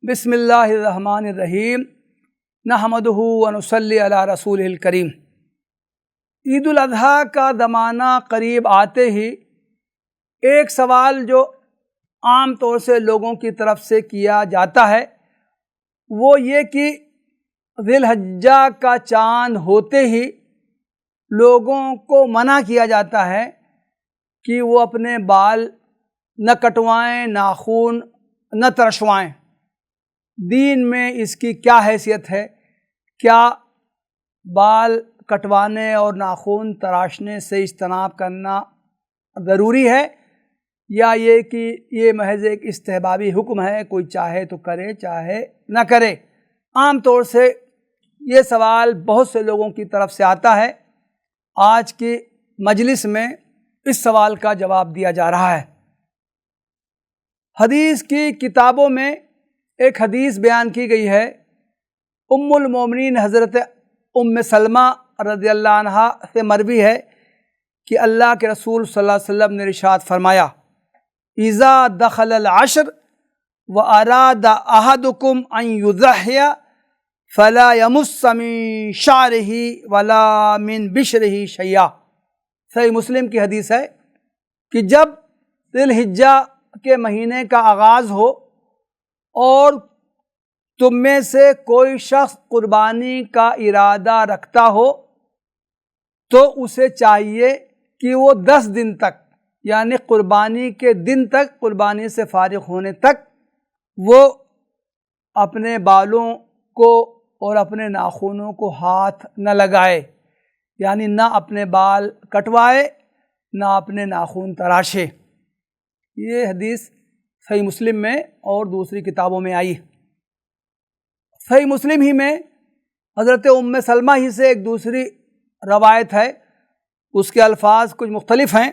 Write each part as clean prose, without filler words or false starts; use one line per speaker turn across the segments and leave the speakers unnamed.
بسم اللہ الرحمن الرحیم نحمدہ ونصلی علی رسولہ الکریم۔ عید الاضحیٰ کا زمانہ قریب آتے ہی ایک سوال جو عام طور سے لوگوں کی طرف سے کیا جاتا ہے وہ یہ کہ ذی الحجہ کا چاند ہوتے ہی لوگوں کو منع کیا جاتا ہے کہ وہ اپنے بال نہ کٹوائیں، ناخن نہ ترشوائیں۔ دین میں اس کی کیا حیثیت ہے؟ کیا بال کٹوانے اور ناخن تراشنے سے اجتناب کرنا ضروری ہے یا یہ کہ یہ محض ایک استحبابی حکم ہے، کوئی چاہے تو کرے چاہے نہ کرے؟ عام طور سے یہ سوال بہت سے لوگوں کی طرف سے آتا ہے۔ آج کی مجلس میں اس سوال کا جواب دیا جا رہا ہے۔ حدیث کی کتابوں میں ایک حدیث بیان کی گئی ہے، ام المومنین حضرت ام سلمہ رضی اللہ عنہا سے مروی ہے کہ اللہ کے رسول صلی اللہ علیہ وسلم نے ارشاد فرمایا، اذا دخل العشر واراد احدکم ان یضحی فلا یمس من شعرہ ولا من بشرہ شیئا۔ صحیح مسلم کی حدیث ہے کہ جب ذی الحجہ کے مہینے کا آغاز ہو اور تم میں سے کوئی شخص قربانی کا ارادہ رکھتا ہو تو اسے چاہیے کہ وہ 10 دن تک، یعنی قربانی کے دن تک، قربانی سے فارغ ہونے تک وہ اپنے بالوں کو اور اپنے ناخنوں کو ہاتھ نہ لگائے، یعنی نہ اپنے بال کٹوائے نہ اپنے ناخن تراشے۔ یہ حدیث صحیح مسلم میں اور دوسری کتابوں میں آئی۔ صحیح مسلم ہی میں حضرت ام سلمہ ہی سے ایک دوسری روایت ہے، اس کے الفاظ کچھ مختلف ہیں۔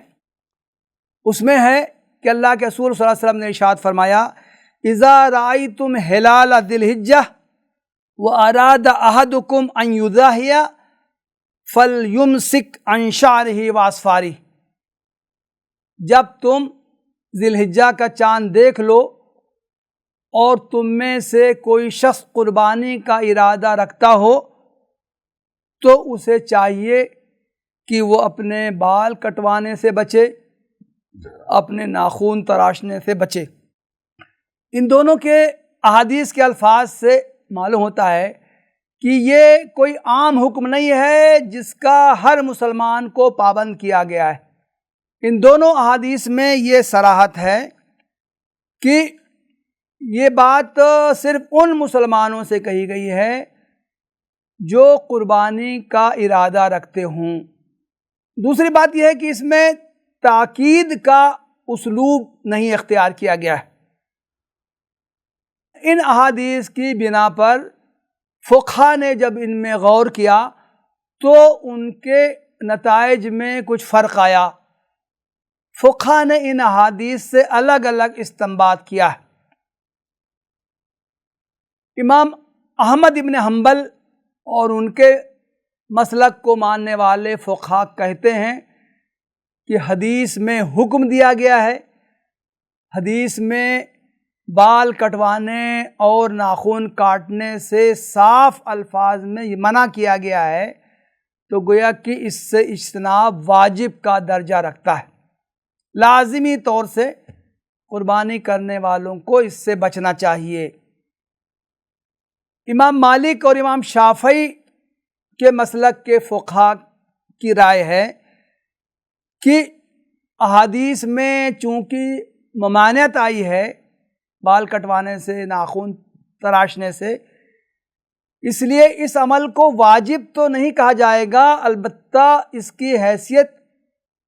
اس میں ہے کہ اللہ کے رسول صلی اللہ علیہ وسلم نے ارشاد فرمایا، اذا رأیتم ہلال ذی الحجہ واراد احدکم ان یضحی فلیمسک عن شعرہ واظفارہ۔ جب تم ذی الحجہ کا چاند دیکھ لو اور تم میں سے کوئی شخص قربانی کا ارادہ رکھتا ہو تو اسے چاہیے کہ وہ اپنے بال کٹوانے سے بچے، اپنے ناخن تراشنے سے بچے۔ ان دونوں کے احادیث کے الفاظ سے معلوم ہوتا ہے کہ یہ کوئی عام حکم نہیں ہے جس کا ہر مسلمان کو پابند کیا گیا ہے۔ ان دونوں احادیث میں یہ صراحت ہے کہ یہ بات صرف ان مسلمانوں سے کہی گئی ہے جو قربانی کا ارادہ رکھتے ہوں۔ دوسری بات یہ ہے کہ اس میں تاکید کا اسلوب نہیں اختیار کیا گیا ہے۔ ان احادیث کی بنا پر فقہا نے جب ان میں غور کیا تو ان کے نتائج میں کچھ فرق آیا۔ فقہا نے ان احادیث سے الگ الگ استنباط کیا ہے۔ امام احمد ابن حنبل اور ان کے مسلک کو ماننے والے فقہا کہتے ہیں کہ حدیث میں حکم دیا گیا ہے، حدیث میں بال کٹوانے اور ناخن کاٹنے سے صاف الفاظ میں یہ منع کیا گیا ہے، تو گویا کہ اس سے اجتناب واجب کا درجہ رکھتا ہے۔ لازمی طور سے قربانی کرنے والوں کو اس سے بچنا چاہیے۔ امام مالک اور امام شافعی کے مسلک کے فقہا کی رائے ہے کہ احادیث میں چونکہ ممانعت آئی ہے بال کٹوانے سے، ناخن تراشنے سے، اس لیے اس عمل کو واجب تو نہیں کہا جائے گا، البتہ اس کی حیثیت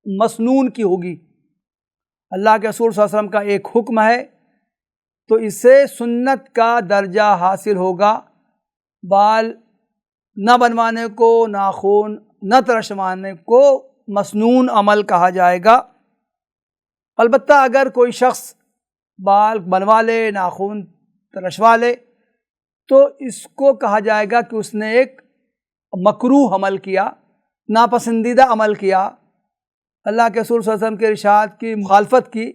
مسنون کی ہوگی۔ اللہ کے رسول صلی اللہ علیہ وسلم کا ایک حکم ہے تو اسے سنت کا درجہ حاصل ہوگا۔ بال نہ بنوانے کو، ناخن نہ ترشوانے کو مسنون عمل کہا جائے گا۔ البتہ اگر کوئی شخص بال بنوا لے، ناخن ترشوا لے تو اس کو کہا جائے گا کہ اس نے ایک مکروہ عمل کیا، ناپسندیدہ عمل کیا، اللہ کے رسول صلی اللہ علیہ وسلم کے ارشاد کی مخالفت کی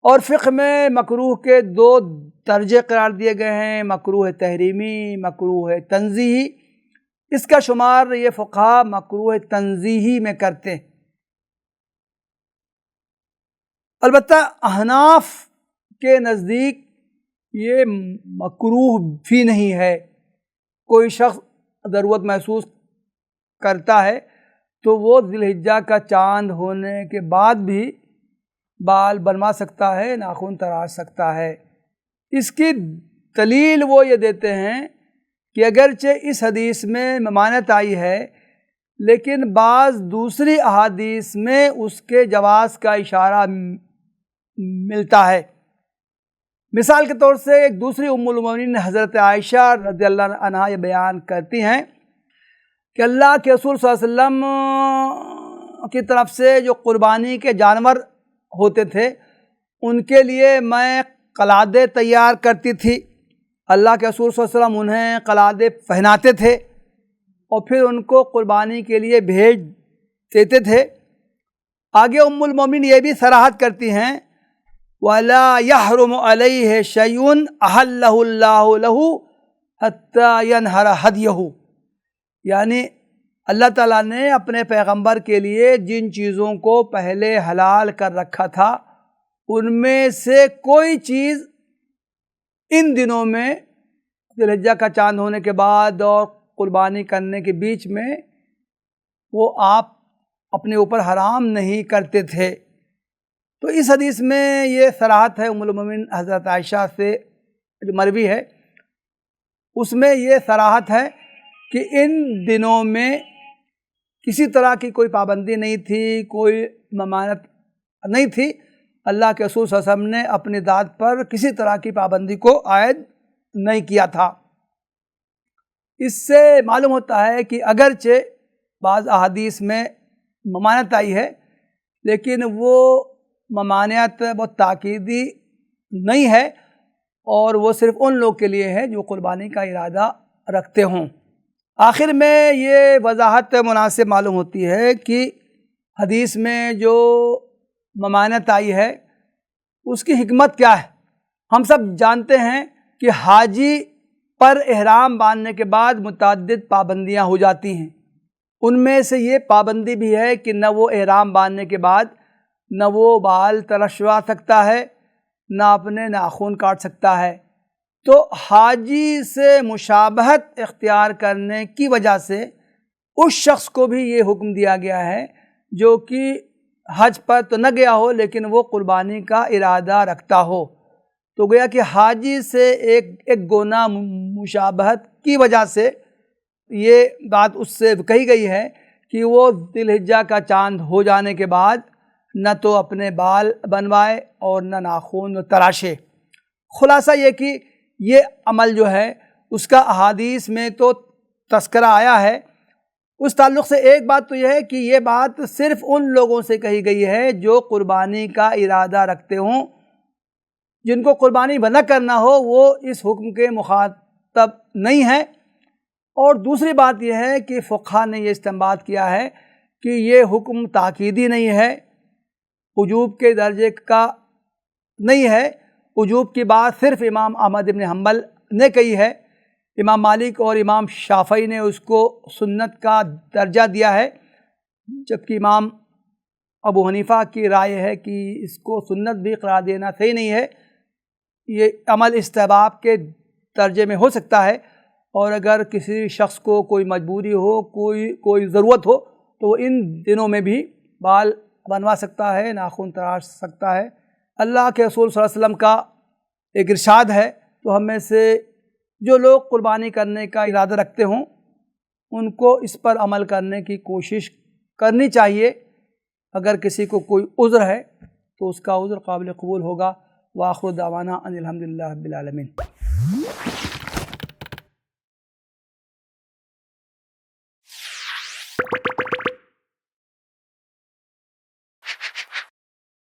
اور فقہ میں مکروہ کے 2 درجے قرار دیے گئے ہیں، مکروہ تحریمی، مکروہ تنزیہی۔ اس کا شمار یہ فقہا مکروہ تنزیہی میں کرتے ہیں۔ البتہ احناف کے نزدیک یہ مکروہ بھی نہیں ہے۔ کوئی شخص ضرورت محسوس کرتا ہے تو وہ ذی الحجہ کا چاند ہونے کے بعد بھی بال بنوا سکتا ہے، ناخن تراش سکتا ہے۔ اس کی دلیل وہ یہ دیتے ہیں کہ اگرچہ اس حدیث میں ممانعت آئی ہے لیکن بعض دوسری احادیث میں اس کے جواز کا اشارہ ملتا ہے۔ مثال کے طور سے ایک دوسری ام المومنین حضرت عائشہ رضی اللہ عنہا یہ بیان کرتی ہیں کہ اللہ کے رسول صلی اللہ علیہ وسلم کی طرف سے جو قربانی کے جانور ہوتے تھے ان کے لیے میں قلادے تیار کرتی تھی۔ اللہ کے رسول صلی اللہ علیہ وسلم انہیں قلادے پہناتے تھے اور پھر ان کو قربانی کے لیے بھیج دیتے تھے۔ آگے ام المومنین یہ بھی صراحت کرتی ہیں وَلَا يَحْرُمُ عَلَيْهِ شَيْءٌ أَحَلَّهُ اللَّهُ لَهُ حَتَّى يَنْحَرَ هَدْيَهُ، یعنی اللہ تعالیٰ نے اپنے پیغمبر کے لیے جن چیزوں کو پہلے حلال کر رکھا تھا ان میں سے کوئی چیز ان دنوں میں ذی الحجہ کا چاند ہونے کے بعد اور قربانی کرنے کے بیچ میں وہ آپ اپنے اوپر حرام نہیں کرتے تھے۔ تو اس حدیث میں یہ صراحت ہے ام المومنین حضرت عائشہ سے جو مروی ہے، اس میں یہ صراحت ہے کہ ان دنوں میں کسی طرح کی کوئی پابندی نہیں تھی، کوئی ممانعت نہیں تھی۔ اللہ کے رسول صلی اللہ علیہ وسلم نے اپنی ذات پر کسی طرح کی پابندی کو عائد نہیں کیا تھا۔ اس سے معلوم ہوتا ہے کہ اگرچہ بعض احادیث میں ممانعت آئی ہے لیکن وہ ممانعت بہت تاکیدی نہیں ہے اور وہ صرف ان لوگ کے لیے ہے جو قربانی کا ارادہ رکھتے ہوں۔ آخر میں یہ وضاحت مناسب معلوم ہوتی ہے کہ حدیث میں جو ممانعت آئی ہے اس کی حکمت کیا ہے۔ ہم سب جانتے ہیں کہ حاجی پر احرام باندھنے کے بعد متعدد پابندیاں ہو جاتی ہیں۔ ان میں سے یہ پابندی بھی ہے کہ نہ وہ احرام باندھنے کے بعد نہ وہ بال ترشوا سکتا ہے، نہ اپنے ناخن کاٹ سکتا ہے۔ تو حاجی سے مشابہت اختیار کرنے کی وجہ سے اس شخص کو بھی یہ حکم دیا گیا ہے جو کہ حج پر تو نہ گیا ہو لیکن وہ قربانی کا ارادہ رکھتا ہو۔ تو گویا کہ حاجی سے ایک گونا مشابہت کی وجہ سے یہ بات اس سے کہی گئی ہے کہ وہ ذی الحجہ کا چاند ہو جانے کے بعد نہ تو اپنے بال بنوائے اور نہ ناخن تراشے۔ خلاصہ یہ کہ یہ عمل جو ہے اس کا احادیث میں تو تذکرہ آیا ہے۔ اس تعلق سے ایک بات تو یہ ہے کہ یہ بات صرف ان لوگوں سے کہی گئی ہے جو قربانی کا ارادہ رکھتے ہوں۔ جن کو قربانی نہ کرنا ہو وہ اس حکم کے مخاطب نہیں ہیں۔ اور دوسری بات یہ ہے کہ فقہا نے یہ استنباط کیا ہے کہ یہ حکم تاکیدی نہیں ہے، وجوب کے درجے کا نہیں ہے۔ وجوب کی بات صرف امام احمد بن حنبل نے کہی ہے، امام مالک اور امام شافعی نے اس کو سنت کا درجہ دیا ہے، جبکہ امام ابو حنیفہ کی رائے ہے کہ اس کو سنت بھی قرار دینا صحیح نہیں ہے، یہ عمل استحباب کے درجے میں ہو سکتا ہے، اور اگر کسی شخص کو کوئی مجبوری ہو، کوئی ضرورت ہو تو وہ ان دنوں میں بھی بال بنوا سکتا ہے، ناخن تراش سکتا ہے۔ اللہ کے رسول صلی اللہ علیہ وسلم کا ایک ارشاد ہے، تو ہم میں سے جو لوگ قربانی کرنے کا ارادہ رکھتے ہوں ان کو اس پر عمل کرنے کی کوشش کرنی چاہیے۔ اگر کسی کو کوئی عذر ہے تو اس کا عذر قابل قبول ہوگا۔ وآخر دعوانا ان الحمدللہ رب العالمین۔